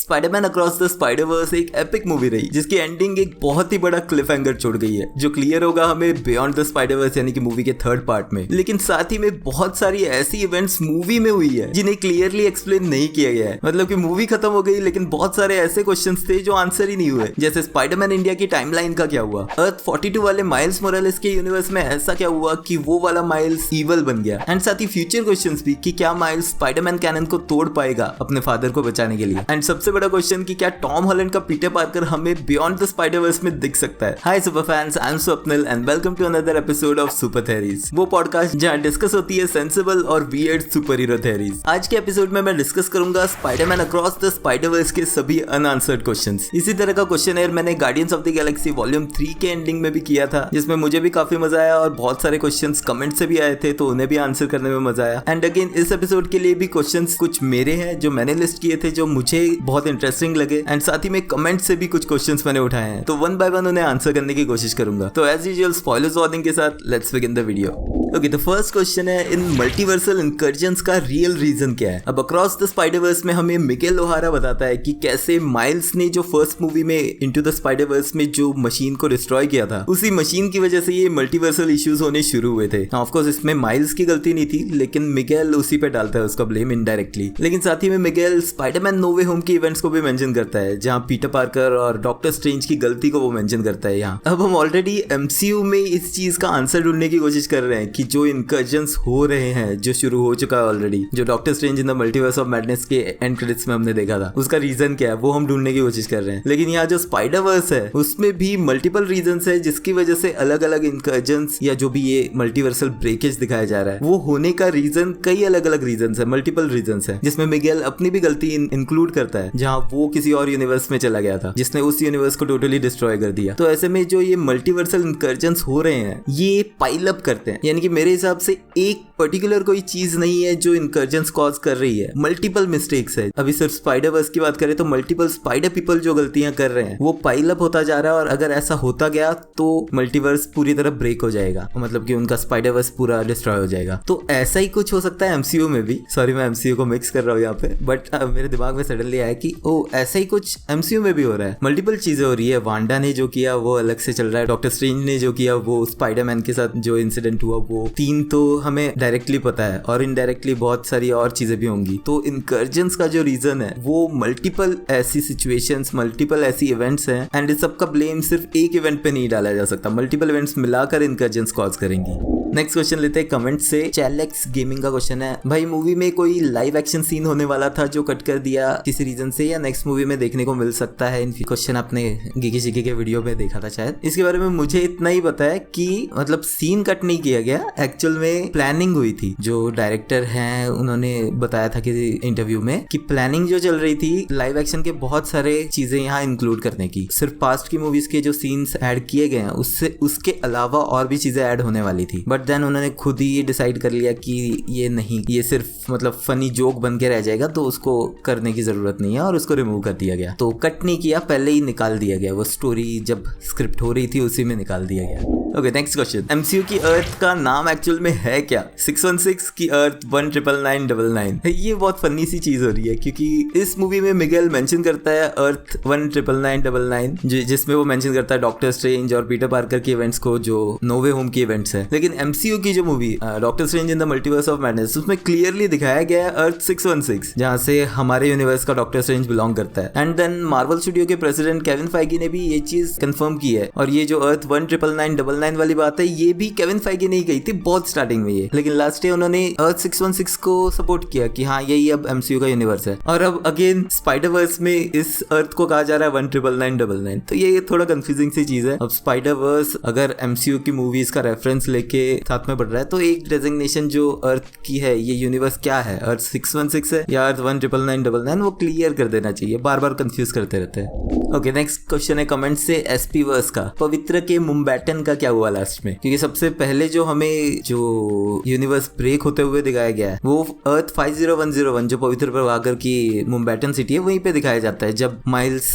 Spiderman across the Spider-Verse एक epic movie रही जिसकी एंडिंग एक बहुत ही बड़ा क्लिफ हैंगर छोड़ गई है जो क्लियर होगा हमें बियॉन्ड द स्पाइडरवर्स यानी कि मूवी के थर्ड पार्ट में। लेकिन साथ ही में बहुत सारी ऐसी इवेंट्स मूवी में हुई है जिन्हें क्लियरली एक्सप्लेन नहीं किया गया है। मतलब कि मूवी खत्म हो गई लेकिन बहुत सारे ऐसे क्वेश्चंस थे जो आंसर ही नहीं हुए, जैसे स्पाइडरमैन इंडिया की टाइमलाइन का क्या हुआ, अर्थ 42 वाले माइल्स मोरालेस के यूनिवर्स में ऐसा क्या हुआ कि वो वाला माइल्स इवल बन गया, एंड साथ ही फ्यूचर क्वेश्चंस भी कि क्या माइल्स स्पाइडरमैन कैनन को तोड़ पाएगा अपने फादर को बचाने के लिए, एंड सबसे बड़ा क्वेश्चन कि क्या टॉम हॉलैंड का पीटर पार्कर हमें बियॉन्ड द स्पाइडरवर्स में दिख सकता है। Hi super fans, I am Swapnil and welcome to another episode of Super Theories, वो पॉडकास्ट जहां डिस्कस होती है सेंसिबल और वियर्ड सुपर हीरो थ्योरीज। आज के एपिसोड में मैं डिस्कस करूंगा स्पाइडरमैन अक्रॉस द स्पाइडरवर्स के सभी अनआंसर्ड क्वेश्चंस। इसी तरह का क्वेश्चन मैंने guardians of the Galaxy volume 3 के एंडिंग में भी किया था, जिसमें मुझे भी काफी मजा आया और बहुत सारे क्वेश्चंस कमेंट से भी आए थे तो उन्हें भी आंसर करने में मजा आया। एंड अगेन इस एपिसोड के लिए भी क्वेश्चंस कुछ मेरे हैं जो मैंने लिस्ट किए थे जो मुझे बहुत इंटरेस्टिंग लगे, एंड साथ ही में कमेंट से भी कुछ क्वेश्चंस मैंने उठाए हैं तो वन बाय वन उन्हें आंसर करने की कोशिश करूंगा। तो एज यूजुअल स्पॉयलर्स वार्निंग के साथ let's begin the video. Okay, the first question है इन मल्टीवर्सल इंकर्जन्स का रियल रीजन क्या है। अब अक्रॉस द स्पाइडरवर्स में हमें मिगेल ओहारा बताता है कि कैसे माइल्स ने जो फर्स्ट मूवी में इनटू द स्पाइडरवर्स में जो मशीन को डिस्ट्रॉय किया था उसी मशीन की वजह से ये मल्टीवर्सल इश्यूज होने शुरू हुए थे। ऑफ कोर्स इसमें माइल्स की गलती नहीं थी लेकिन मिगेल उसी पे डालता है उसका ब्लेम इनडायरेक्टली। लेकिन साथ ही में मिगेल स्पाइडरमैन नो वे होम के इवेंट्स को भी मेंशन करता है जहां पीटर पार्कर और डॉक्टर स्ट्रेंज की गलती को वो मेंशन करता है। यहाँ अब हम ऑलरेडी एमसीयू में इस चीज का आंसर ढूंढने की कोशिश कर रहे हैं कि जो इनकर्जन्स हो रहे हैं जो शुरू हो चुका है ऑलरेडी, जो doctor strange in the multiverse of madness के एंड क्रेडिट्स में हमने देखा था, उसका रीजन क्या है वो हम ढूंढने की कोशिश कर रहे हैं। लेकिन यहाँ जो स्पाइडरवर्स है उसमें भी मल्टीपल रीजंस है जिसकी वजह से अलग अलग इनकर्जन्स या जो भी ये मल्टीवर्सल ब्रेकेज दिखाया जा रहा है वो होने का रीजन कई अलग अलग रीजंस है, मल्टीपल रीजंस है, जिसमें मिगेल अपनी भी गलती इंक्लूड करता है जहां वो किसी और यूनिवर्स में चला गया था जिसने उस यूनिवर्स को टोटली डिस्ट्रॉय कर दिया। तो ऐसे में जो ये मल्टीवर्सल इनकर्जन्स हो रहे हैं ये पाइल अप करते हैं, यानी कि मेरे हिसाब से एक पर्टिकुलर कोई चीज नहीं है जो इनकर्जन्स कॉज कर रही है, मल्टीपल मिस्टेक्स है। अभी सिर्फ स्पाइडरवर्स की बात करें तो मल्टीपल स्पाइडर पीपल जो गलतियां कर रहे हैं वो पाइल अप होता जा रहा है और अगर ऐसा होता गया तो मल्टीवर्स पूरी तरह ब्रेक हो जाएगा, मतलब कि उनका स्पाइडरवर्स पूरा डिस्ट्रॉय हो जाएगा। तो ऐसा ही कुछ हो सकता है एमसीयू में भी। सॉरी मैं एमसीयू को मिक्स कर रहा हूँ यहाँ पे, बट मेरे दिमाग में सडनली आया कि ओ ऐसा ही कुछ एमसीयू में भी हो रहा है। मल्टीपल चीजें हो रही है, वांडा ने जो किया वो अलग से चल रहा है, डॉक्टर स्ट्रेंज ने जो किया वो, स्पाइडरमैन के साथ जो इंसिडेंट हुआ वो, तीन तो हमें डायरेक्टली पता है और इनडायरेक्टली बहुत सारी और चीजें भी होंगी। तो इनकर्जन्स का जो रीजन है वो मल्टीपल ऐसी सिचुएशंस, मल्टीपल ऐसी इवेंट्स हैं, एंड इस सब का ब्लेम सिर्फ एक इवेंट पे नहीं डाला जा सकता, मल्टीपल इवेंट्स मिलाकर इनकर्जन्स कॉज करेंगी। नेक्स्ट क्वेश्चन लेते हैं कमेंट से। चैलेक्स गेमिंग का क्वेश्चन है, भाई मूवी में कोई लाइव एक्शन सीन होने वाला था जो कट कर दिया किसी रीजन से या नेक्स्ट मूवी में देखने को मिल सकता है? क्वेश्चन आपने गिगी शिकी के वीडियो में देखा था शायद। इसके बारे में मुझे इतना ही पता है कि मतलब सीन कट नहीं किया गया, एक्चुअल में प्लानिंग हुई थी। जो डायरेक्टर हैं उन्होंने बताया था किसी इंटरव्यू में कि प्लानिंग जो चल रही थी लाइव एक्शन के बहुत सारे चीजें यहाँ इंक्लूड करने की, सिर्फ पास्ट की मूवीज के जो सीन्स ऐड किए गए हैं उससे उसके अलावा और भी चीजें ऐड होने वाली थी, बट देन उन्होंने खुद ही ये डिसाइड कर लिया कि ये नहीं, ये सिर्फ मतलब फनी जोक बन के रह जाएगा तो उसको करने की जरूरत नहीं है और उसको रिमूव कर दिया गया। तो कट नहीं किया, पहले ही निकाल दिया गया, वो स्टोरी जब स्क्रिप्ट हो रही थी उसी में निकाल दिया गया। ओके नेक्स्ट क्वेश्चन, एमसीयू की अर्थ का नाम एक्चुअल में है क्या? 616 की अर्थ 199999। ये बहुत फनी सी चीज हो रही है क्योंकि इस मूवी में मिगेल मेंशन करता है अर्थ 199999 जिसमें वो मेंशन करता है डॉक्टर स्ट्रेंज और पीटर पार्कर के इवेंट्स को जो नो वे होम की इवेंट्स है। लेकिन एमसीयू की जो movie doctor strange in the multiverse of madness उसमें क्लियरली दिखाया गया है अर्थ 616 जहां से हमारे यूनिवर्स का डॉक्टर स्ट्रेंज बिलोंग करता है। एंड देन मार्वल स्टूडियो के प्रेसिडेंट केविन फाइगी ने भी ये चीज कंफर्म की है और ये जो अर्थ 199999 वाली बात है ये भी केविन फाइगी ने ही कही थी बहुत स्टार्टिंग में ये, लेकिन लास्ट ईयर उन्होंने अर्थ 616 को सपोर्ट किया कि हाँ यही अब एमसीयू का यूनिवर्स है। और अब अगेन स्पाइडरवर्स में इस अर्थ को कहा जा रहा है 199999, तो ये थोड़ा कंफ्यूजिंग सी चीज है। अब स्पाइडरवर्स अगर एमसीयू की मूवीज का रेफरेंस लेके साथ में बढ़ रहा है तो एक डेजिग्नेशन जो अर्थ की है ये यूनिवर्स क्या है, अर्थ 616 है या अर्थ 199999, वो क्लियर कर देना चाहिए, बार बार कंफ्यूज करते रहते हैं। ओके नेक्स्ट क्वेश्चन है कमेंट से एसपी वर्स का, पवित्र के मुम्बैटन का क्या हुआ लास्ट में? क्योंकि सबसे पहले जो हमें जो यूनिवर्स ब्रेक होते हुए दिखाया गया है वो अर्थ 50101 जो पवित्र प्रभाकर की मुम्बैटन सिटी है वहीं पे दिखाया जाता है जब माइल्स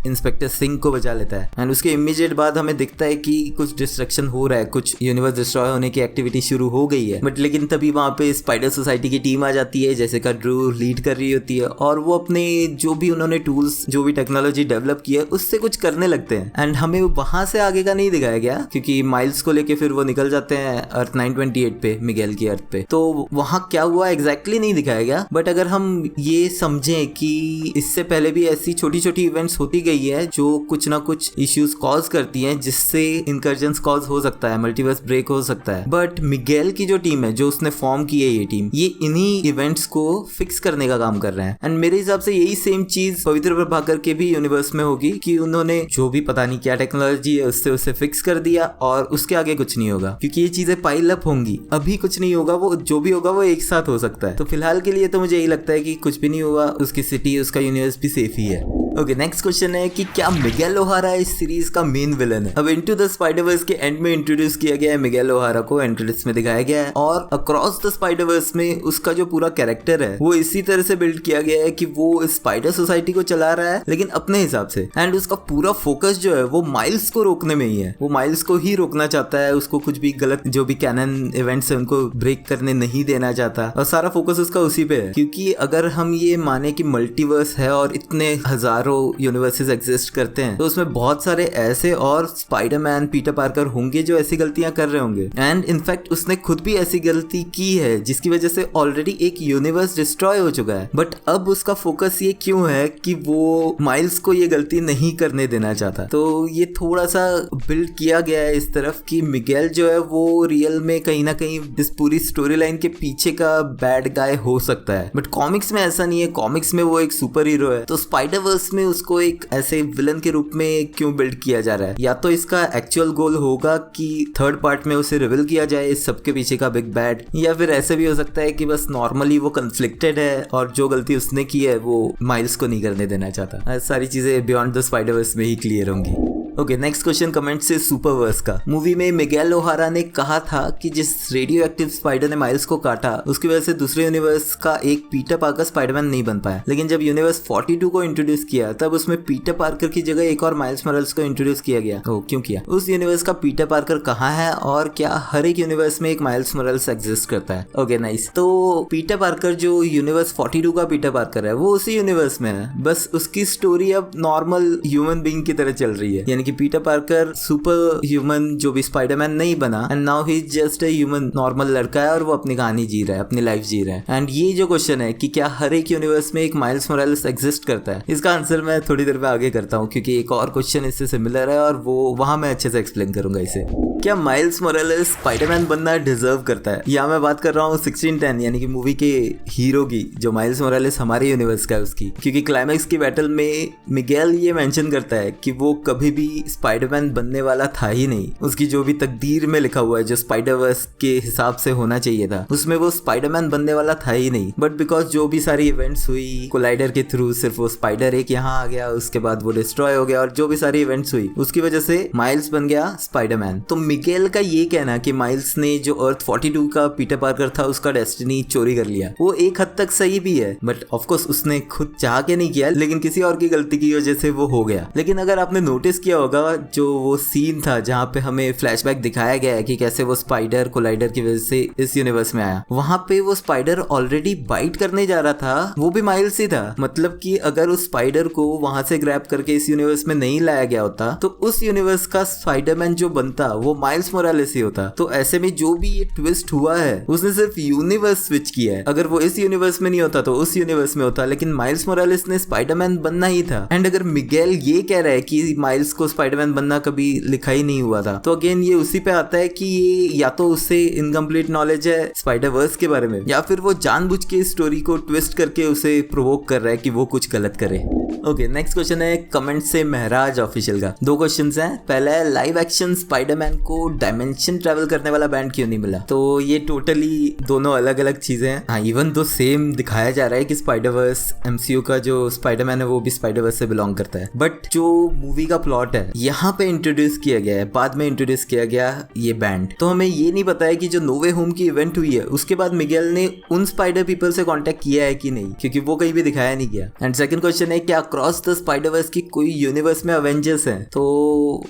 इंस्पेक्टर सिंह को बचा लेता है एंड उसके इमीडिएट बाद हमें दिखता है कि कुछ डिस्ट्रक्शन हो रहा है, कुछ यूनिवर्स डिस्ट्रॉय होने की एक्टिविटी शुरू हो गई है। बट लेकिन तभी वहां पे स्पाइडर सोसाइटी की टीम आ जाती है, जैसे का ड्रू लीड कर रही होती है और वो अपने जो भी उन्होंने टूल्स, जो भी टेक्नोलॉजी डेवलप की है उससे कुछ करने लगते हैं। एंड हमें वहां से आगे का नहीं दिखाया गया क्योंकि माइल्स को लेके फिर वो निकल जाते हैं अर्थ 928 पे, मिगेल की अर्थ पे। तो वहां क्या हुआ एग्जैक्टली नहीं दिखाया गया। बट अगर हम ये समझें कि इससे पहले भी ऐसी छोटी छोटी इवेंट्स होती गई है जो कुछ ना कुछ इश्यूज कॉज करती हैं, जिससे इनकर्जन्स कॉज हो सकता है, मल्टीवर्स ब्रेक हो सकता है। बट मिगेल की जो टीम है, जो उसने फॉर्म की है ये टीम, ये इन्हीं इवेंट्स को फिक्स करने का काम कर रहे हैं। एंड मेरे हिसाब से यही सेम चीज पवित्र प्रभाकर के भी यूनिवर्स में होगी कि उन्होंने जो भी पता नहीं क्या टेक्नोलॉजी है उससे उसे फिक्स कर दिया और उसके आगे कुछ नहीं होगा, क्योंकि ये चीजें पाइल अप होंगी। अभी कुछ नहीं होगा, वो जो भी होगा वो एक साथ हो सकता है। तो फिलहाल के लिए तो मुझे यही लगता है कि कुछ भी नहीं होगा, उसकी सिटी, उसका यूनिवर्स भी सेफ ही है। ओके, नेक्स्ट क्वेश्चन है कि क्या मिगेल ओहारा इस सीरीज का मेन विलन है? अब इनटू द स्पाइडरवर्स के एंड में इंट्रोड्यूस किया गया है मिगेल ओहारा को, एंट्रेंस में दिखाया गया है और अक्रॉस द स्पाइडरवर्स में उसका जो पूरा कैरेक्टर है वो इसी तरह से बिल्ड किया गया है कि वो स्पाइडर सोसाइटी को चला रहा है लेकिन अपने हिसाब से। एंड उसका पूरा फोकस जो है वो माइल्स को रोकने में ही है, वो माइल्स को ही रोकना चाहता है, उसको कुछ भी गलत जो भी कैनन इवेंट्स है उनको ब्रेक करने नहीं देना चाहता और सारा फोकस उसका उसी पे है। क्योंकि अगर हम ये माने कि मल्टीवर्स है और इतने हजारों यूनिवर्सेस एग्जिस्ट करते हैं तो उसमें बहुत सारे ऐसे और स्पाइडरमैन, पीटर पार्कर होंगे जो ऐसी गलतियां कर रहे होंगे। एंड इनफैक्ट उसने खुद भी ऐसी गलती की है जिसकी वजह से ऑलरेडी एक यूनिवर्स डिस्ट्रॉय हो चुका है। बट अब उसका फोकस ये क्यों है कि वो माइल्स को ये गलती नहीं करने देना चाहता। तो ये थोड़ा सा बिल्ड किया गया है इस तरफ कि मिगेल जो है वो रियल में कहीं ना कहीं इस पूरी स्टोरी लाइन के पीछे का बैड गाय हो सकता है। बट कॉमिक्स में ऐसा नहीं है, कॉमिक्स में वो एक सुपर हीरो है। तो स्पाइडरवर्स में उसको एक ऐसे विलन के रूप में क्यों बिल्ड किया जा रहा है? या तो इसका एक्चुअल गोल होगा कि थर्ड पार्ट में उसे रिवील किया जाए इस सबके पीछे का बिग बैड, या फिर ऐसे भी हो सकता है कि बस नॉर्मली वो कन्फ्लिक्टेड है और जो गलती उसने की है वो माइल्स को नहीं करने देना चाहता। सारी चीजें बियॉन्ड द स्पाइडरवर्स में ही क्लियर होंगी। ओके, नेक्स्ट क्वेश्चन कमेंट से सुपरवर्स का। मूवी में मिगेल ओहारा ने कहा था कि जिस रेडियो एक्टिव स्पाइडर ने माइल्स को काटा उसकी वजह से दूसरे यूनिवर्स का एक पीटर पार्कर स्पाइडरमैन नहीं बन पाया। लेकिन जब यूनिवर्स 42 को इंट्रोड्यूस किया तब उसमें पीटर पार्कर की जगह एक और माइल्स मोरेल्स को इंट्रोड्यूस किया गया। क्यों किया? उस यूनिवर्स का पीटर पार्कर कहाँ है और क्या हर एक यूनिवर्स में एक माइल्स मोरेल्स एग्जिस्ट करता है? Okay, nice. तो पीटर पार्कर जो यूनिवर्स 42 का पीटर पार्कर है वो उसी यूनिवर्स में है, बस उसकी स्टोरी अब नॉर्मल ह्यूमन बीइंग की तरह चल रही है। यानी कि पीटर पार्कर सुपर ह्यूमन जो भी स्पाइडरमैन नहीं बना and now he is just a human normal लड़का है और वो अपनी कहानी जी रहा है, अपनी लाइफ जी रहा है। एंड ये जो क्वेश्चन है कि क्या हर एक यूनिवर्स में एक माइल्स मोरेल्स एग्जिस्ट करता है, इसका आंसर मैं थोड़ी देर में आगे करता हूँ क्योंकि एक और क्वेश्चन इससे सिमिलर है और वो वहां मैं अच्छे से एक्सप्लेन करूंगा इसे। क्या माइल्स मोरेल्स स्पाइडरमैन बनना डिजर्व करता है? या मैं बात कर रहा हूँ 1610 यानी कि मूवी के हीरो की, जो माइल्स मोरेल्स हमारे यूनिवर्स का है उसकी। क्योंकि क्लाइमैक्स की बैटल में मिगेल ये मेंशन करता है कि वो कभी भी स्पाइडरमैन बनने वाला था ही नहीं। उसकी जो भी तकदीर में लिखा हुआ है, जो स्पाइडरवर्स के हिसाब से होना चाहिए था, उसमें वो स्पाइडरमैन बनने वाला था ही नहीं। बट बिकॉज जो भी सारी इवेंट्स हुई कोलाइडर के थ्रू, सिर्फ वो स्पाइडर एक यहाँ आ गया, उसके बाद वो डिस्ट्रॉय हो गया और जो भी सारी इवेंट्स हुई उसकी वजह से माइल्स बन गया स्पाइडरमैन। तो मिगेल का ये कहना कि माइल्स ने जो अर्थ 42 का पीटर पार्कर था उसका डेस्टिनी चोरी कर लिया, वो एक हद तक सही भी है। बट ऑफकोर्स उसने खुद चाह के नहीं किया, लेकिन किसी और की गलती की वजह से वो हो गया। लेकिन अगर आपने नोटिस किया होगा जो वो सीन था जहाँ पे हमें फ्लैशबैक दिखाया गया है कि कैसे वो स्पाइडर कोलाइडर की वजह से इस यूनिवर्स में आया, वहां पे वो स्पाइडर ऑलरेडी बाइट करने जा रहा था, वो भी माइल्स ही था। मतलब कि अगर उस स्पाइडर को वहां से ग्रैब करके इस यूनिवर्स में नहीं लाया गया होता तो उस यूनिवर्स का स्पाइडरमैन जो बनता वो माइल्स मोरालेस ही होता। तो ऐसे में जो भी ये ट्विस्ट हुआ है उसने सिर्फ यूनिवर्स स्विच किया है। अगर वो इस यूनिवर्स में नहीं होता तो उस यूनिवर्स में होता, लेकिन माइल्स मोरालेस ने स्पाइडरमैन बनना ही था। एंड अगर मिगेल ये कह रहा है कि माइल्स को स्पाइडरमैन बनना कभी लिखा ही नहीं हुआ था, तो अगेन ये उसी पे आता है कि ये या तो उससे इनकम्प्लीट नॉलेज है स्पाइडरवर्स के बारे में, या फिर वो जानबूझ के स्टोरी को ट्विस्ट करके उसे प्रोवोक कर रहा है कि वो कुछ गलत करे। ओके, नेक्स्ट क्वेश्चन है कमेंट से महराज ऑफिशियल का। दो क्वेश्चंस हैं। पहला है लाइव एक्शन स्पाइडरमैन को डायमेंशन ट्रैवल करने वाला बैंड क्यों नहीं मिला? तो ये टोटली दोनों अलग अलग चीजें हैं। हाँ, इवन दो सेम दिखाया जा रहा है कि स्पाइडरवर्स एमसीयू का जो स्पाइडरमैन है वो भी स्पाइडरवर्स से बिलोंग करता है, बट जो मूवी का प्लॉट है यहाँ पे इंट्रोड्यूस किया गया है, बाद में इंट्रोड्यूस किया गया ये बैंड। तो हमें ये नहीं पता है कि जो नो वे होम की इवेंट हुई है उसके बाद मिगेल ने उन स्पाइडर पीपल से कांटेक्ट किया है कि नहीं, क्योंकि वो कहीं भी दिखाया नहीं गया। एंड सेकंड क्वेश्चन है, क्या अक्रॉस द स्पाइडरवर्स की कोई यूनिवर्स में अवेंजर्स हैं? तो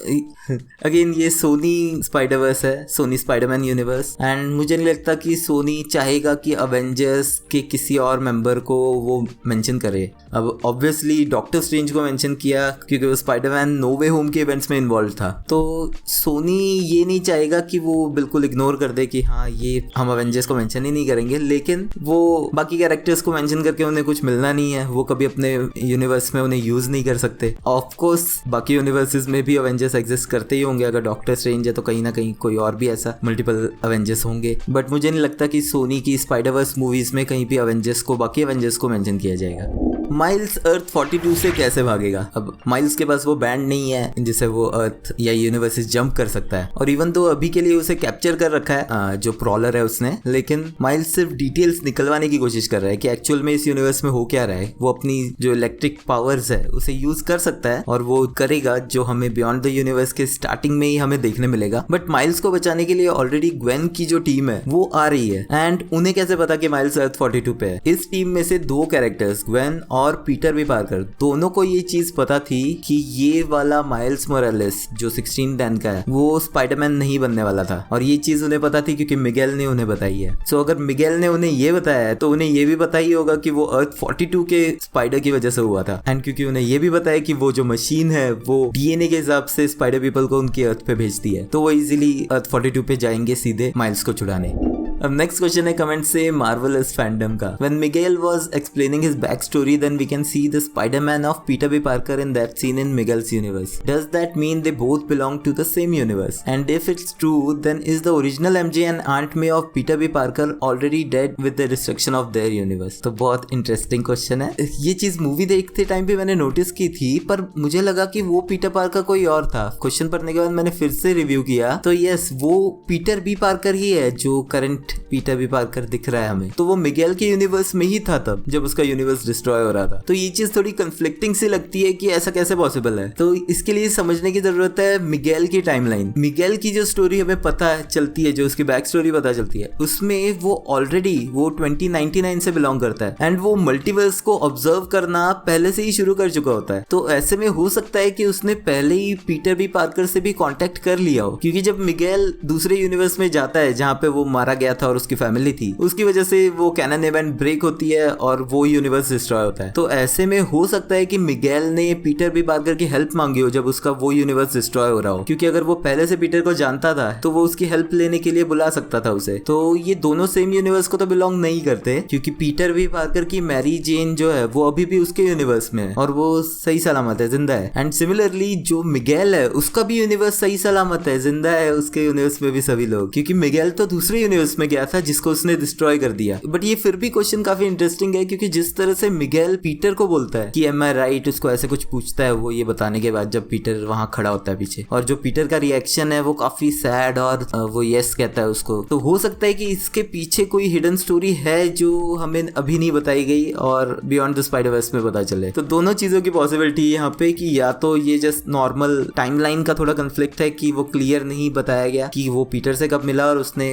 अगेन ये सोनी स्पाइडरवर्स है, सोनी स्पाइडरमैन यूनिवर्स, एंड मुझे नहीं लगता कि सोनी चाहेगा कि अवेंजर्स के किसी और मेंबर को वो मेंशन करे। अब ऑब्वियसली डॉक्टर स्ट्रेंज को मेंशन किया क्योंकि वो स्पाइडरमैन नो वे होम के इवेंट्स में इन्वॉल्व था। तो सोनी ये नहीं चाहेगा कि वो बिल्कुल इग्नोर कर दे कि हाँ ये हम अवेंजर्स को मेंशन ही नहीं करेंगे, लेकिन वो बाकी कैरेक्टर्स को मेंशन करके उन्हें कुछ मिलना नहीं है, वो कभी अपने यूनिवर्स में उन्हें यूज नहीं कर सकते। ऑफ कोर्स बाकी यूनिवर्सेस में भी अवेंजर्स एग्जिस्ट करते ही होंगे, अगर डॉक्टर स्ट्रेंज है तो कहीं ना कहीं कोई और भी ऐसा मल्टीपल अवेंजर्स होंगे, बट मुझे नहीं लगता कि सोनी की स्पाइडरवर्स मूवीज में कहीं भी अवेंजर्स को, बाकी अवेंजर्स को मेंशन किया जाएगा। माइल्स अर्थ 42 से कैसे भागेगा? अब माइल्स के पास वो बैंड नहीं है जिससे वो अर्थ या यूनिवर्सेस जंप कर सकता है, और इवन तो अभी के लिए उसे कैप्चर कर रखा है जो प्रॉलर है उसने, लेकिन माइल्स सिर्फ डिटेल्स निकलवाने की कोशिश कर रहा है कि एक्चुअल में इस यूनिवर्स में हो क्या रहा है। वो अपनी जो इलेक्ट्रिक पावर्स है उसे यूज कर सकता है और वो करेगा, जो हमें बियॉन्ड द यूनिवर्स के स्टार्टिंग में ही हमें देखने मिलेगा। बट माइल्स को बचाने के लिए ऑलरेडी ग्वेन की जो टीम है वो आ रही है, एंड उन्हें कैसे पता कि माइल्स अर्थ 42 पे है? इस टीम में से दो कैरेक्टर्स ग्वेन और पीटर भी पार्कर, दोनों को ये चीज पता थी कि ये वाला माइल्स मोरालेस जो 1610 का है वो स्पाइडरमैन नहीं बनने वाला था, और ये चीज उन्हें पता थी क्योंकि मिगेल ने उन्हें बताई है। सो अगर मिगेल ने उन्हें ये बताया है तो उन्हें ये भी पता ही होगा कि वो अर्थ 42 के स्पाइडर की वजह से हुआ था, एंड क्योंकि उन्हें ये भी बताया कि वो जो मशीन है वो डीएनए के हिसाब से स्पाइडर पीपल को उनकी अर्थ पे भेजती है, तो वो इजीली अर्थ 42 पे जाएंगे सीधे माइल्स को छुड़ाने। अब नेक्स्ट क्वेश्चन है कमेंट से मार्वलस फैंडम का। When Miguel was explaining his backstory, then we can see the Spider-Man of Peter B. Parker in that scene in Miguel's universe. Does that mean they both belong to the same universe? And if it's true, then is the original MJ and Aunt May of Peter B. Parker already dead with the destruction of their universe? तो बहुत interesting question है। ये चीज movie देखते time पे मैंने notice की थी, पर मुझे लगा कि वो पीटर पार्कर कोई और था। क्वेश्चन पढ़ने के बाद मैंने फिर से रिव्यू किया तो यस, वो पीटर बी पार्कर ही है जो करंट पीटर बी पार्कर दिख रहा है हमें। तो वो मिगेल के यूनिवर्स में ही था तब जब उसका यूनिवर्स डिस्ट्रॉय हो रहा था। तो ये चीज थोड़ी कंफ्लिक्टिंग सी लगती है कि ऐसा कैसे पॉसिबल है। तो इसके लिए समझने की जरूरत है मिगेल की टाइमलाइन। मिगेल की जो स्टोरी हमें पता चलती है, जो उसकी बैक स्टोरी पता चलती है, उसमें वो ऑलरेडी वो 2099 से बिलोंग करता है, एंड वो मल्टीवर्स को ऑब्जर्व करना पहले से ही शुरू कर चुका होता है। तो ऐसे में हो सकता है कि उसने पहले ही पीटर बी पार्कर से भी कांटेक्ट कर लिया हो, क्योंकि जब मिगेल दूसरे यूनिवर्स में जाता है जहाँ पे वो मारा गया था और उसकी फैमिली थी, उसकी वजह से वो कैनन इवेंट ब्रेक होती है और वो यूनिवर्स डिस्ट्रॉय होता है। तो ऐसे में हो सकता है कि मिगेल ने पीटर बी पार्कर की हेल्प मांगी हो जब उसका वो यूनिवर्स डिस्ट्रॉय हो रहा हो, क्योंकि अगर वो पहले से पीटर को जानता था तो वो उसकी हेल्प लेने के लिए बुला सकता था उसे। तो ये दोनों सेम यूनिवर्स को तो बिलोंग नहीं करते, क्योंकि पीटर बी पार्कर की मैरी जेन जो है वो अभी भी उसके यूनिवर्स में है और वो सही सलामत है, जिंदा है। एंड सिमिलरली जो मिगेल है उसका भी यूनिवर्स सही सलामत है, जिंदा है उसके यूनिवर्स में भी सभी लोग, क्योंकि मिगेल तो दूसरे यूनिवर्स में गया था जिसको उसने डिस्ट्रॉय कर दिया। बट ये फिर भी क्वेश्चन काफी इंटरेस्टिंग है, क्योंकि जिस तरह से मिगेल पीटर को बोलता है कि एम आई राइट, उसको ऐसे कुछ पूछता है वो ये बताने के बाद जब पीटर वहां खड़ा होता है पीछे, और जो पीटर का रिएक्शन है वो काफी सैड और वो यस कहता है उसको। तो हो सकता है कि इसके पीछे कोई हिडन स्टोरी है जो हमें अभी नहीं बताई गई और बियॉन्ड द स्पाइडरवर्स में पता चले। तो दोनों चीजों की पॉसिबिलिटी है यहाँ पे, कि या तो ये जस्ट नॉर्मल टाइमलाइन का थोड़ा कंफ्लिक्ट है कि वो क्लियर नहीं बताया गया कि वो पीटर से कब मिला और उसने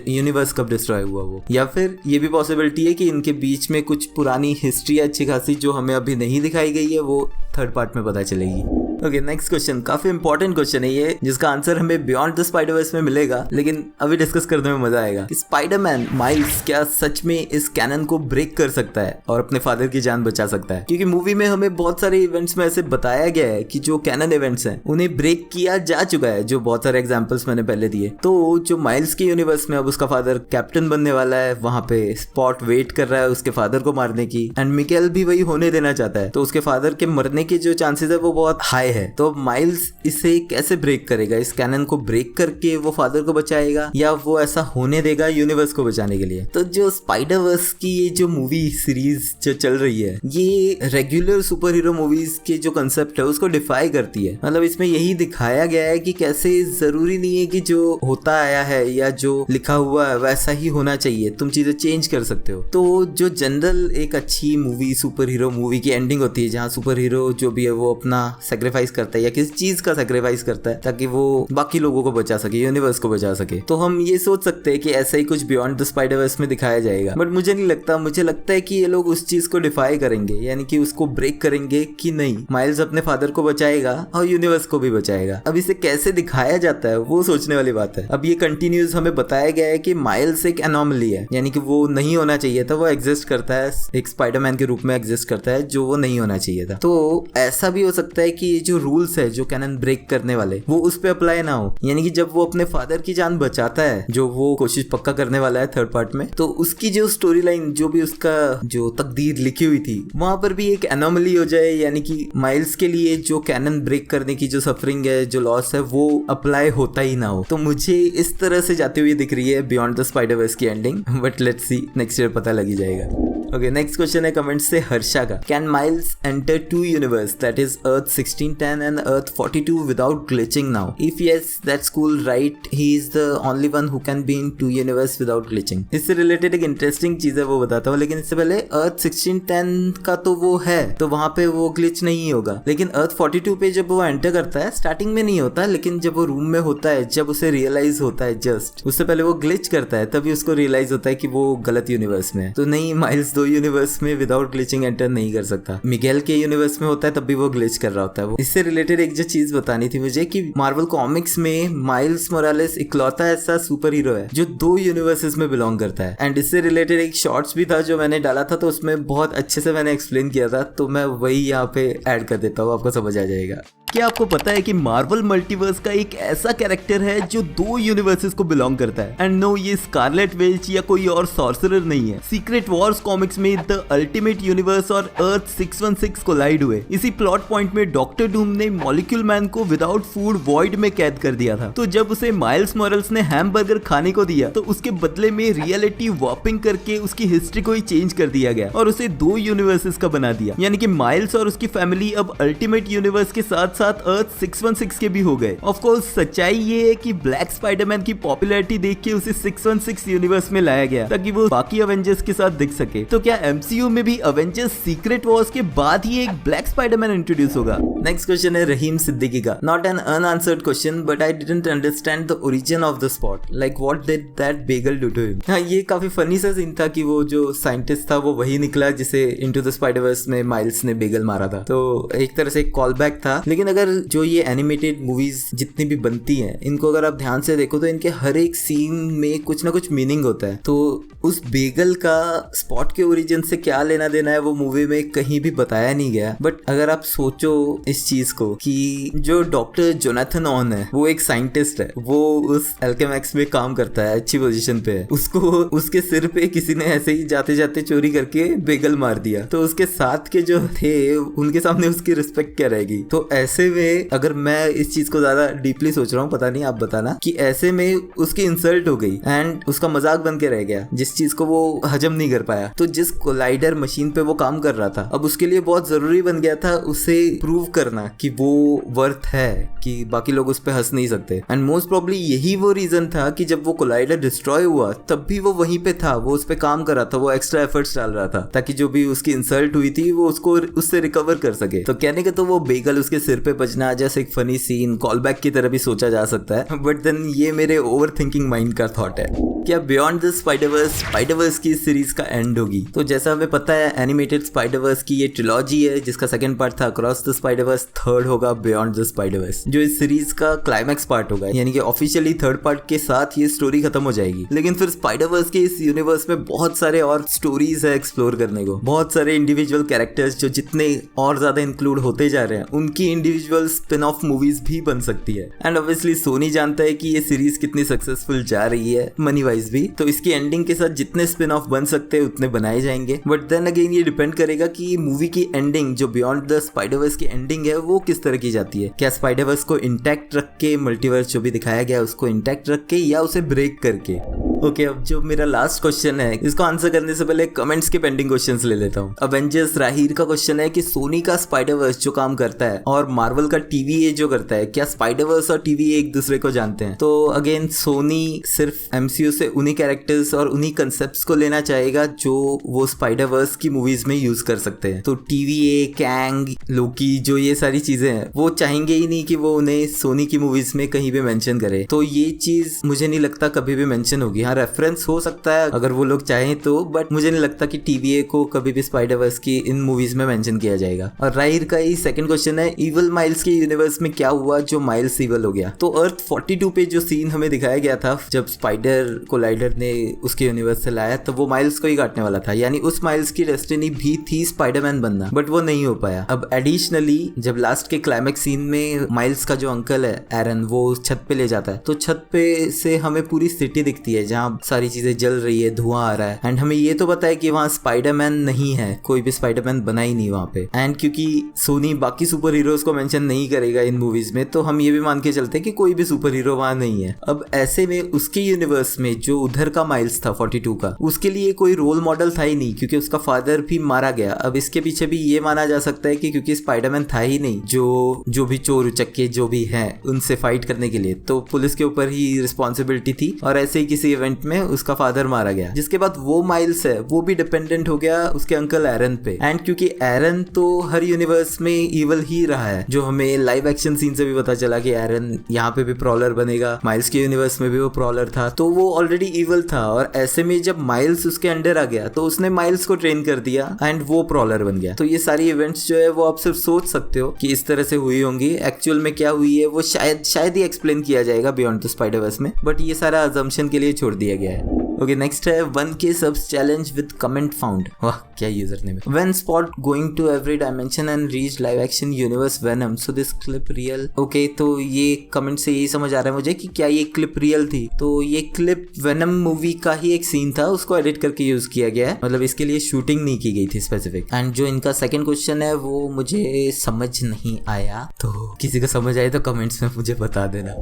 यूनिवर्स कब डिस्ट्रॉय हुआ वो, या फिर ये भी पॉसिबिलिटी है कि इनके बीच में कुछ पुरानी हिस्ट्री है अच्छी खासी जो हमें अभी नहीं दिखाई गई है, वो थर्ड पार्ट में पता चलेगी। ओके, नेक्स्ट क्वेश्चन काफी इंपॉर्टेंट क्वेश्चन है ये, जिसका आंसर हमें बियॉन्ड द स्पाइडरवर्स में मिलेगा, लेकिन अभी डिस्कस करने में मजा आएगा। स्पाइडरमैन माइल्स क्या सच में इस कैनन को ब्रेक कर सकता है और अपने फादर की जान बचा सकता है? क्योंकि मूवी में हमें बहुत सारे इवेंट्स में ऐसे बताया गया है कि जो कैनन इवेंट्स हैं उन्हें ब्रेक किया जा चुका है, जो बहुत सारे एग्जांपल्स मैंने पहले दिए। तो जो माइल्स के यूनिवर्स में अब उसका फादर कैप्टन बनने वाला है, वहां पे स्पॉट वेट कर रहा है उसके फादर को मारने की, एंड मिगेल भी वही होने देना चाहता है। तो उसके फादर के मरने के जो चांसेस है वो बहुत हाई अप्लाई है, तो अब माइल्स इसे कैसे ब्रेक करेगा? इस कैनन को ब्रेक करके वो फादर को बचाएगा या वो ऐसा होने देगा यूनिवर्स को बचाने के लिए? तो जो स्पाइडरवर्स की ये जो मूवी सीरीज जो चल रही है, ये रेगुलर सुपर हीरो मूवीज के जो कंसेप्ट है उसको डिफाई करती है। मतलब इसमें यही दिखाया गया है कि कैसे जरूरी नहीं है कि जो होता आया है या जो लिखा हुआ है वैसा ही होना चाहिए, तुम चीजें चेंज कर सकते हो। तो जो जनरल एक अच्छी मूवी सुपर हीरो मूवी की एंडिंग होती है, जहाँ सुपर हीरो जो भी है वो अपना सेक्रीफाइस करता है या किसी चीज का सेक्रीफाइस करता है ताकि वो बाकी लोगों को बचा सके, यूनिवर्स को बचा सके, तो हम ये सोच सकते हैं कि ऐसा ही कुछ बियॉन्ड द स्पाइडरवर्स में दिखाया जाएगा। बट मुझे नहीं लगता, मुझे लगता है कि ये लोग उस चीज को डिफाई करेंगे, यानी कि उसको ब्रेक करेंगे कि नहीं, माइल्स अपने फादर को बचाएगा और यूनिवर्स को भी बचाएगा। अब इसे कैसे दिखाया जाता है वो सोचने वाली बात है। अब ये कंटिन्यूस हमें बताया गया है कि माइल्स एक एनोमली है, यानी कि वो नहीं होना चाहिए था, वो एग्जिस्ट करता है, एक स्पाइडरमैन के रूप में एग्जिस्ट करता है जो वो नहीं होना चाहिए था। तो ऐसा भी हो सकता है कि ये जो रूल्स है जो कैनन ब्रेक करने वाले वो उस पे अप्लाई ना हो, यानी कि जब वो अपने फादर की जान बचाता है, जो वो कोशिश पक्का करने वाला है थर्ड पार्ट में, तो उसकी जो स्टोरी लाइन, जो भी उसका जो तकदीर लिखी हुई थी, वहां पर भी एक एनोमली हो जाए, यानी कि माइल्स के लिए जो कैनन ब्रेक करने की जो सफरिंग है, जो लॉस है, वो अप्लाई होता ही ना हो। तो मुझे इस तरह से जाती हुई दिख रही है बियॉन्ड द स्पाइडरवर्स की ending, but let's see, next year पता लगी जाएगा। ओके, नेक्स्ट क्वेश्चन है कमेंट से हर्षा का। Can Miles enter to universe that is earth 1610 and earth 42 without glitching now? If yes, that's cool, right? He is the only one who can be in two universe without glitching. इससे related एक interesting चीज है, वो बताता हूँ, लेकिन इससे पहले अर्थ 1610 का तो वो है, तो वहां पे वो ग्लिच नहीं होगा, लेकिन अर्थ 42 पे जब वो एंटर करता है, स्टार्टिंग में नहीं होता, लेकिन जब वो रूम में होता है, जब उसे रियलाइज होता है, जस्ट उससे पहले वो ग्लिच करता है, तभी उसको रियलाइज होता है कि वो गलत यूनिवर्स में है। तो नहीं, माइल्स दो यूनिवर्स में विदाउट ग्लिचिंग एंटर नहीं कर सकता। मिगेल के यूनिवर्स में होता है तब भी वो ग्लिच कर रहा होता है। वो इससे रिलेटेड एक जो चीज बतानी थी मुझे कि मार्वल कॉमिक्स में माइल्स मोरालेस इकलौता ऐसा सुपर हीरो है जो 2 यूनिवर्सेस में बिलोंग करता है। एंड इससे रिलेटेड एक शॉर्ट्स भी था जो मैंने डाला था, तो उसमें बहुत अच्छे से मैंने एक्सप्लेन किया था, तो मैं वही यहाँ पे ऐड कर देता हूँ, आपको समझ आ जाएगा। क्या आपको पता है कि मार्वल मल्टीवर्स का एक ऐसा कैरेक्टर है जो 2 यूनिवर्सेस को बिलोंग करता है? एंड नो, ये स्कारलेट विच या कोई और सॉर्सरर नहीं है। सीक्रेट वॉर्स कॉमिक्स में द अल्टीमेट यूनिवर्स और अर्थ 616 कोलाइड हुए। इसी प्लॉट पॉइंट में डॉक्टर डूम ने मॉलिक्यूल मैन को विदाउट फूड वॉइड में कैद कर दिया था। तो जब उसे माइल्स मॉरल्स ने हैमबर्गर खाने को दिया, तो उसके बदले में रियलिटी वॉपिंग करके उसकी हिस्ट्री को ही चेंज कर दिया गया और उसे 2 यूनिवर्सेस का बना दिया, यानी कि माइल्स और उसकी फैमिली अब अल्टीमेट यूनिवर्स के साथ साथ अर्थ 616 के भी हो गए। ऑफ कोर्स सच्चाई ये है कि ब्लैक स्पाइडरमैन की पॉपुलैरिटी देख के उसे 616 यूनिवर्स में लाया गया ताकि वो बाकी अवेंजर्स के साथ दिख सके। तो क्या एमसीयू में भी अवेंजर्स सीक्रेट वॉर्स के बाद ही एक ब्लैक स्पाइडरमैन इंट्रोड्यूस होगा? नेक्स्ट क्वेश्चन है रहीम सिद्दीकी का। Not an unanswered question, but I didn't understand the origin of the spot, like what did that bagel do to him? हाँ, ये काफी फनी सा सीन था कि वो जो साइंटिस्ट था वो वही निकला जिसे इनटू द स्पाइडरवर्स में माइल्स ने बेगल मारा था। तो एक तरह से कॉल बैक था, लेकिन अगर जो ये एनिमेटेड मूवीज जितनी भी बनती हैं, इनको अगर आप ध्यान से देखो तो इनके हर एक सीन में कुछ ना कुछ मीनिंग होता है। तो उस बेगल का स्पॉट के ओरिजिन से क्या लेना देना है वो मूवी में कहीं भी बताया नहीं गया। बट अगर आप सोचो इस चीज को कि जो डॉक्टर जोनाथन ऑन है वो एक साइंटिस्ट है, वो उस एल्केमेक्स में काम करता है, अच्छी पोजीशन पे है, उसको उसके सिर पे किसी ने ऐसे ही जाते जाते चोरी करके बेगल मार दिया, तो उसके साथ के जो थे उनके सामने उसकी रिस्पेक्ट क्या रहेगी? तो ऐसे में अगर मैं इस चीज को ज्यादा डीपली सोच रहा हूँ, पता नहीं आप बताना, कि ऐसे में उसकी इंसल्ट हो गई एंड उसका मजाक बन के रह गया, जिस चीज को वो हजम नहीं कर पाया। तो जिस कोलाइडर मशीन पे वो काम कर रहा था, अब उसके लिए बहुत जरूरी बन गया था उसे प्रूव करना कि वो वर्थ है, कि बाकी लोग उस पे हंस नहीं सकते। एंड मोस्ट प्रोबेबली यही वो रीजन था कि जब वो कोलाइडर डिस्ट्रॉय हुआ तब भी वो वहीं पे था, वो उस पे काम कर रहा था, वो एक्स्ट्रा एफर्ट्स डाल रहा था ताकि जो भी उसकी इंसल्ट हुई थी वो उसको उससे रिकवर कर सके। तो कहने के तो वो बेगल उसके सिर पे बजना जैसे एक फनी सीन कॉल बैक की तरह भी सोचा जा सकता है, बट देन ये मेरे ओवर थिंकिंग माइंड का थॉट है। क्या बियॉन्ड द स्पाइडरवर्स की सीरीज का एंड होगी? तो जैसा हमें पता है एनिमेटेड स्पाइडरवर्स की ये ट्रिलॉजी है जिसका सेकंड पार्ट था अक्रॉस द स्पाइडरवर्स, थर्ड होगा बियॉन्ड द स्पाइडरवर्स जो इस सीरीज का क्लाइमैक्स पार्ट होगा, यानी कि ऑफिशियली थर्ड पार्ट के साथ ये स्टोरी खत्म हो जाएगी। लेकिन फिर स्पाइडरवर्स के इस यूनिवर्स में बहुत सारे और स्टोरीज है एक्सप्लोर करने को, बहुत सारे इंडिविजुअल कैरेक्टर्स जो जितने और ज्यादा इंक्लूड होते जा रहे हैं उनकी इंडिविजुअल स्पिन ऑफ मूवीज भी बन सकती है। एंड ऑब्वियसली सोनी जानता है कि ये सीरीज कितनी सक्सेसफुल जा रही है मनी वाइज वाइज भी, तो इसकी एंडिंग के साथ जितने स्पिन ऑफ बन सकते हैं उतने बनाए जाएंगे। बट देन अगेन ये डिपेंड करेगा कि मूवी की एंडिंग जो बियॉन्ड द स्पाइडरवर्स की एंडिंग है वो किस तरह की जाती है। क्या स्पाइडरवर्स को इंटैक्ट रख के, मल्टीवर्स जो भी दिखाया गया उसको इंटैक्ट रख के, या उसे ब्रेक करके। ओके, अब जो मेरा लास्ट क्वेश्चन है इसको आंसर करने से पहले कमेंट्स के पेंडिंग क्वेश्चंस ले लेता हूँ। अवेंजर्स राहिर का क्वेश्चन है कि सोनी का स्पाइडरवर्स जो काम करता है और मार्वल का टीवीए जो करता है, क्या स्पाइडरवर्स और टीवीए एक दूसरे को जानते हैं? तो अगेन सोनी सिर्फ एमसीयू से उन्हीं कैरेक्टर्स और उन्हीं कंसेप्ट्स को लेना चाहेगा जो वो स्पाइडरवर्स की मूवीज में यूज कर सकते हैं। तो टीवीए, कैंग, लोकी, जो ये सारी चीजें हैं वो चाहेंगे ही नहीं कि वो उन्हें सोनी की मूवीज में कहीं भी मेंशन करे। तो ये चीज मुझे नहीं लगता कभी भी मेंशन होगी। हाँ, रेफरेंस हो सकता है अगर वो लोग चाहें तो, बट मुझे नहीं लगता कि टीवीए को कभी भी स्पाइडरवर्स की इन मूवीज में मेंशन किया जाएगा। और राहिर का ही सेकंड क्वेश्चन है, इवल माइल्स के यूनिवर्स में क्या हुआ जो माइल्स इवल हो गया? तो अर्थ 42 पे जो सीन हमें दिखाया गया था जब स्पाइडर कोलाइडर ने उसके यूनिवर्स से लाया, तो वो माइल्स को ही काटने वाला था। यानी उस माइल्स की डेस्टिनी भी थी स्पाइडरमैन बनना, बट वो नहीं हो पाया। अब एडिशनली जब लास्ट के क्लाइमेक्स सीन में माइल्स का जो अंकल है एरन, वो छत पे ले जाता है, तो छत पे से हमें पूरी सिटी दिखती है जहाँ सारी चीजें जल रही है, धुआं आ रहा है। एंड हमें ये तो पता है कि वहाँ स्पाइडरमैन नहीं है, कोई भी स्पाइडरमैन बना ही नहीं वहाँ पे। एंड क्योंकि सोनी बाकी सुपर हीरोज को मेंशन नहीं करेगा इन मूवीज में, तो हम ये भी मान के चलते हैं कि कोई भी सुपर हीरो वहाँ नहीं है। अब ऐसे में उसके यूनिवर्स में जो उधर का माइल्स था 42 का, उसके लिए कोई रोल मॉडल था ही नहीं क्योंकि उसका फादर भी मारा गया। अब इसके पीछे भी ये माना जा सकता है कि क्योंकि स्पाइडरमैन था ही नहीं जो भी चोर उचक्के जो भी हैं उनसे फाइट करने के लिए, तो पुलिस के ऊपर ही रिस्पॉन्सिबिलिटी थी और ऐसे ही किसी इवेंट में उसका फादर मारा गया। जिसके बाद वो माइल्स है वो भी डिपेंडेंट हो गया उसके अंकल एरन पे। एंड क्योंकि एरन तो हर यूनिवर्स में इवल ही रहा है, जो हमें लाइव एक्शन सीन से भी पता चला कि एरन यहाँ पे भी प्रॉलर बनेगा, माइल्स के यूनिवर्स में भी वो प्रॉलर था, तो वो ऑलरेडी इवल था। और ऐसे में जब माइल्स उसके अंडर आ गया तो उसने माइल्स को ट्रेन कर दिया एंड वो प्रॉलर बन गया। तो ये सारी इवेंट्स जो है वो आप सिर्फ सोच सकते हो कि इस तरह से हुई होंगी। एक्चुअल में क्या हुई है वो शायद ही एक्सप्लेन किया जाएगा बियॉन्ड द स्पाइडरवर्स में, बट ये सारा अजम्पशन के लिए छोड़ दिया गया है। ओके, नेक्स्ट है 1K subs challenge with comment found। वाह, क्या यूजर नेम है। When Spot going to every dimension and reach live action universe Venom, so this clip real? Okay, तो ये कमेंट से यही समझ आ रहा है मुझे कि क्या ये क्लिप रियल थी। तो ये क्लिप वेनम मूवी का ही एक सीन था, उसको एडिट करके यूज किया गया है, मतलब इसके लिए शूटिंग नहीं की गई थी स्पेसिफिक। एंड जो इनका सेकंड क्वेश्चन है वो मुझे समझ नहीं आया, तो किसी को समझ आए तो कमेंट्स में मुझे बता देना।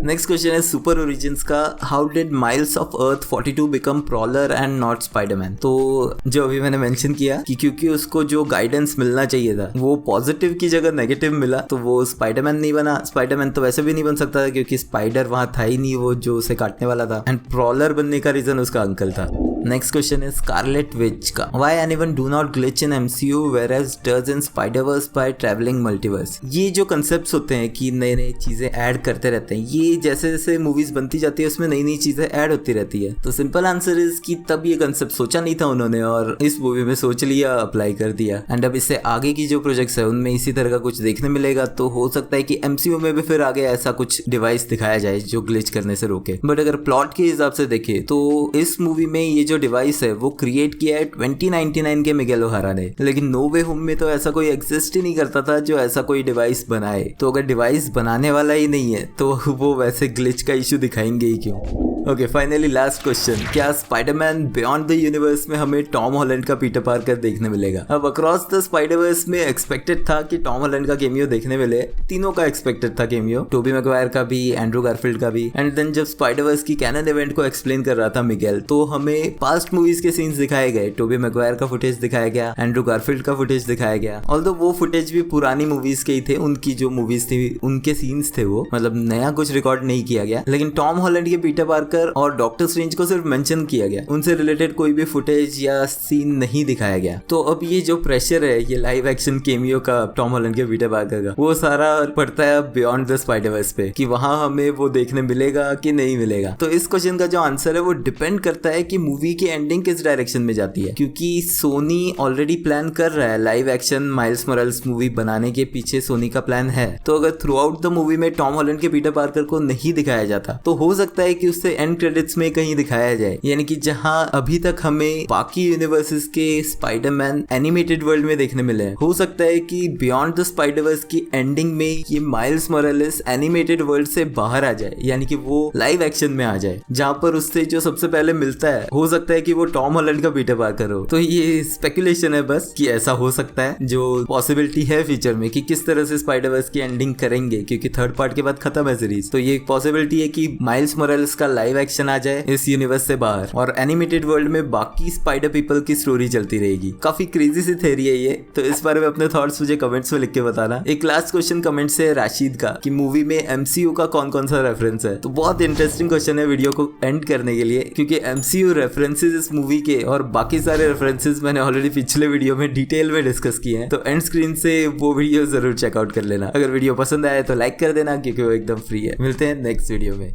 नेक्स्ट क्वेश्चन है सुपर ओरिजिन्स का, how did Miles of Earth 42 become Prowler and not Spiderman? तो जो अभी मैंने मेंशन किया कि क्योंकि उसको जो गाइडेंस मिलना चाहिए था वो पॉजिटिव की जगह नेगेटिव मिला, तो वो स्पाइडरमैन नहीं बना। स्पाइडरमैन तो वैसे भी नहीं बन सकता था क्योंकि स्पाइडर वहां था ही नहीं, वो जो उसे काटने वाला था। एंड प्रॉलर बनने का रीजन उसका अंकल था। नेक्स्ट क्वेश्चन है स्कारलेट विच का, why anyone do not glitch in MCU whereas does in Spider-Verse by traveling multiverse? ये जो कंसेप्ट्स होते हैं कि नए नए चीजें ऐड करते रहते हैं, ये जैसे जैसे मूवीज बनती जाती है उसमें नई नई चीजें ऐड होती रहती है। तो सिंपल आंसर इज कि तब ये कंसेप्ट सोचा नहीं था उन्होंने और इस मूवी में सोच लिया, अप्लाई कर दिया। एंड अब इससे आगे की जो प्रोजेक्ट्स है उनमें इसी तरह का कुछ देखने मिलेगा, तो हो सकता है कि MCU में भी फिर आगे ऐसा कुछ डिवाइस दिखाया जाए जो ग्लिच करने से रोके। बट अगर प्लॉट के हिसाब से देखें तो इस मूवी में ये जो डिवाइस है वो क्रिएट किया है 2099 के मिगेल ओहारा ने, लेकिन नो वे होम में तो ऐसा कोई एग्जिस्ट ही नहीं करता था जो ऐसा कोई डिवाइस बनाए। तो अगर डिवाइस बनाने वाला ही नहीं है तो वो वैसे ग्लिच का इशू दिखाएंगे ही क्यों? ओके, फाइनली लास्ट क्वेश्चन, क्या स्पाइडरमैन बियॉन्ड द यूनिवर्स में हमें टॉम हॉलैंड का पीटर पार्कर देखने मिलेगा? अब अक्रॉस द स्पाइडरवर्स में एक्सपेक्टेड था कि टॉम हॉलैंड का केमियो देखने मिले, तीनों का एक्सपेक्टेड था केमियो, टोबी मैगवायर का भी, एंड्रू गारफील्ड का भी। एंड देन जब स्पाइडरवर्स की कैनन इवेंट को एक्सप्लेन कर रहा था मिगेल, तो हमें पास्ट मूवीज के सीन्स दिखाए गए, टोबी मैगवायर का फुटेज दिखाया गया, एंड्रू गारफील्ड का फुटेज दिखाया गया। ऑल्दो वो फुटेज भी पुरानी मूवीज के ही थे, उनकी जो मूवीज थी उनके सीन्स थे वो, मतलब नया कुछ रिकॉर्ड नहीं किया गया। लेकिन टॉम हॉलैंड के पीटर पार्कर और डॉक्टर स्ट्रेंज को सिर्फ मेंशन किया गया, उनसे रिलेटेड कोई भी फुटेज या सीन नहीं दिखाया गया। तो अब ये जो प्रेशर है ये लाइव एक्शन केमियो का टॉम हॉलैंड के पीटर पार्कर का, वो सारा पड़ता है बियॉन्ड द स्पाइडरवर्स पे कि वहां हमें वो देखने मिलेगा कि नहीं मिलेगा। तो इस क्वेश्चन का जो आंसर है वो डिपेंड करता है कि मूवी की एंडिंग किस डायरेक्शन में जाती है, क्योंकि सोनी ऑलरेडी प्लान कर रहा है live action miles Morales movie बनाने के पीछे सोनी का प्लान है। तो अगर थ्रू आउट द मूवी में टॉम हॉलैंड के पीटर पार्कर को नहीं दिखाया जाता तो हो सकता है कि उससे एंड क्रेडिट्स में कहीं दिखाया जाए, यानी कि जहां अभी तक हमें बाकी यूनिवर्सेस के स्पाइडरमैन एनिमेटेड वर्ल्ड में देखने मिले हैं। हो सकता है कि बियॉन्ड द स्पाइडरवर्स की एंडिंग में ये माइल्स मोरालेस एनिमेटेड वर्ल्ड से बाहर आ जाए, यानी कि वो लाइव एक्शन में आ जाए, जहां पर उससे जो सबसे पहले मिलता है हो सकता है कि वो टॉम हॉलैंड का पीटर पार्कर हो। तो ये स्पेकुलेशन है बस कि ऐसा हो सकता है, जो पॉसिबिलिटी है फ्यूचर में कि किस तरह से स्पाइडरवर्स की एंडिंग करेंगे, क्योंकि थर्ड पार्ट के बाद खत्म है सीरीज। तो ये एक पॉसिबिलिटी है कि माइल्स मोरालेस का लाइव एक्शन आ जाए इस यूनिवर्स से बाहर और एनिमेटेड वर्ल्ड में बाकी स्पाइडर पीपल की स्टोरी चलती रहेगी। काफी क्रेजी सी थ्योरी है ये। तो इस बारे में अपने थॉट्स मुझे कमेंट्स में लिख के बताना। एक लास्ट क्वेश्चन कमेंट से राशिद का कि मूवी में एमसीयू का कौन कौन सा रेफरेंस है। तो बहुत इंटरेस्टिंग क्वेश्चन है वीडियो को एंड करने के लिए, क्योंकि एमसीयू रेफरेंसेस इस मूवी के और बाकी सारे रेफरेंसेस मैंने ऑलरेडी पिछले वीडियो में डिटेल में डिस्कस किए हैं। तो एंड स्क्रीन से वो वीडियो जरूर चेकआउट कर लेना। अगर वीडियो पसंद आए तो लाइक कर देना, क्योंकि वो एकदम फ्री है। मिलते हैं नेक्स्ट वीडियो में।